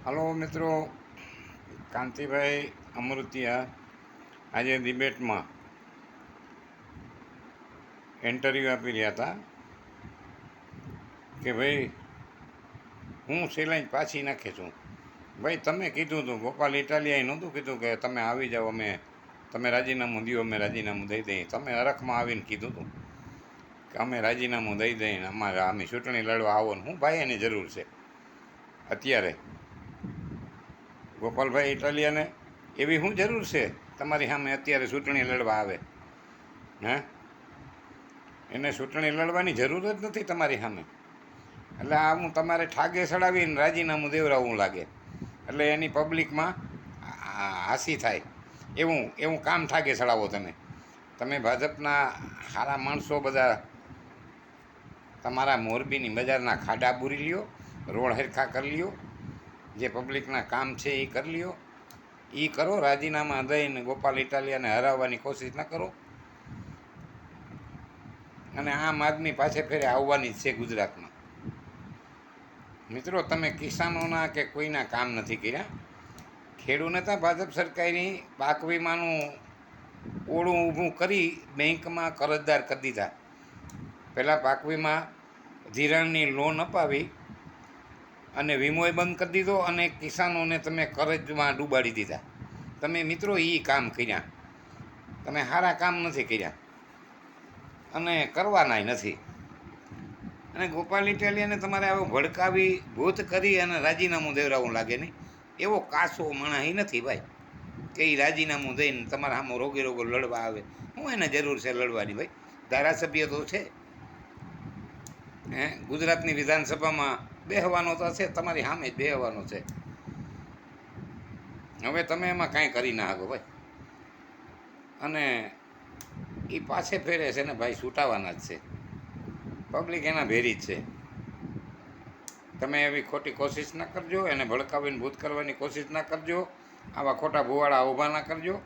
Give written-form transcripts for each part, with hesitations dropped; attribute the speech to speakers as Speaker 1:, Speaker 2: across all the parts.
Speaker 1: Hello મિત્રો, કાંતિભાઈ અમૃતિયા આજે ડિબેટમાં interview આપી રહ્યા હતા કે ભાઈ હું સિલાઈ પાછી નાખી છું. ભાઈ તમે કીધું હતું, ગોપાલ ઇટાલિયાએ નહોતું કીધું કે તમે આવી જાઓ, તમે રાજીનામું દો, અમે રાજીનામું દઈ દઈએ. તમે અરખમાં આવીને કીધું હતું કે અમે રાજીનામું દઈ દઈને અમે ચૂંટણી લડવા આવો ને હું ભાઈ એની જરૂર છે અત્યારે ગોપાલભાઈ ઇટાલિયાને એવી શું જરૂર છે તમારી સામે અત્યારે ચૂંટણી લડવા આવે? હે, એને ચૂંટણી લડવાની જરૂર જ નથી તમારી સામે. એટલે આ હું તમારે ઠાગે ચડાવીને રાજીનામું દેવરાવું લાગે એટલે એની પબ્લિકમાં હાસી થાય એવું એવું કામ ઠાગે ચડાવો તમે ભાજપના સારા માણસો બધા તમારા મોરબીની બજારના ખાડા બૂરી લ્યો, રોડ હરખા કરી લ્યો, જે પબ્લિકના કામ છે એ કરી લ્યો, એ કરો. રાજીનામા દઈને ગોપાલ ઇટાલિયાને હરાવવાની કોશિશ ન કરો. અને આમ આદમી પાછે ફેરે આવવાની જ છે ગુજરાતમાં. મિત્રો, તમે કિસાનોના કે કોઈના કામ નથી કર્યા. ખેડૂને તો ભાજપ સરકારની પાક વીમાનું ઓળું ઊભું કરી બેંકમાં કરજદાર કરી દીધા. પહેલાં પાક વીમા ધિરાણની લોન અપાવી અને વીમોય બંધ કરી દીધો અને કિસાનોને તમે કરજમાં ડૂબાડી દીધા. તમે મિત્રો એ કામ કર્યા. તમે સારા કામ નથી કર્યા અને કરવાનાય નથી. અને ગોપાલ ઇટાલિયાને તમારે આવો ભડકાવી ભૂત કરી અને રાજીનામું દેવરાવું લાગે નહીં. એવો કાસો માણસ એ નથી ભાઈ કે એ રાજીનામું દઈને તમારા સામે રોગે લડવા આવે. હું એને જરૂર છે લડવાની ભાઈ? ધારાસભ્ય તો છે, ગુજરાતની વિધાનસભામાં બેહવાનો તો છે, તમારી સામે જ બેહવાનો છે. હવે તમે એમાં કાંઈ કરી ના શકો ભાઈ. અને એ પાછે ફેરે છે ને ભાઈ, છૂટાવાના જ છે. પબ્લિક એના ભેરી જ છે. તમે એવી ખોટી કોશિશ ના કરજો, એને ભડકાવીને ભૂત કરવાની કોશિશ ના કરજો, આવા ખોટા ભુવાળા ઊભા ના કરજો.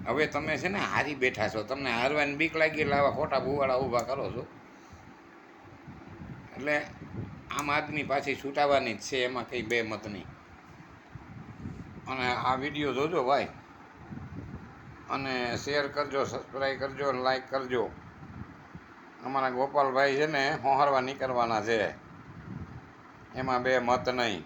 Speaker 1: હવે તમે છે ને હારી બેઠા છો, તમને હારવાની બીક લાગી એટલે આવા ખોટા ભુવાળા ઊભા કરો છો. એટલે આમ આદમી પાછી છૂટાવાની જ છે, એમાં કંઈ બે મત નહીં. અને આ વિડીયો જોજો ભાઈ, અને શેર કરજો, સબસ્ક્રાઈબ કરજો, લાઈક કરજો. અમારા ગોપાલભાઈ છે ને હોહારવા નીકળવાના છે, એમાં બે મત નહીં.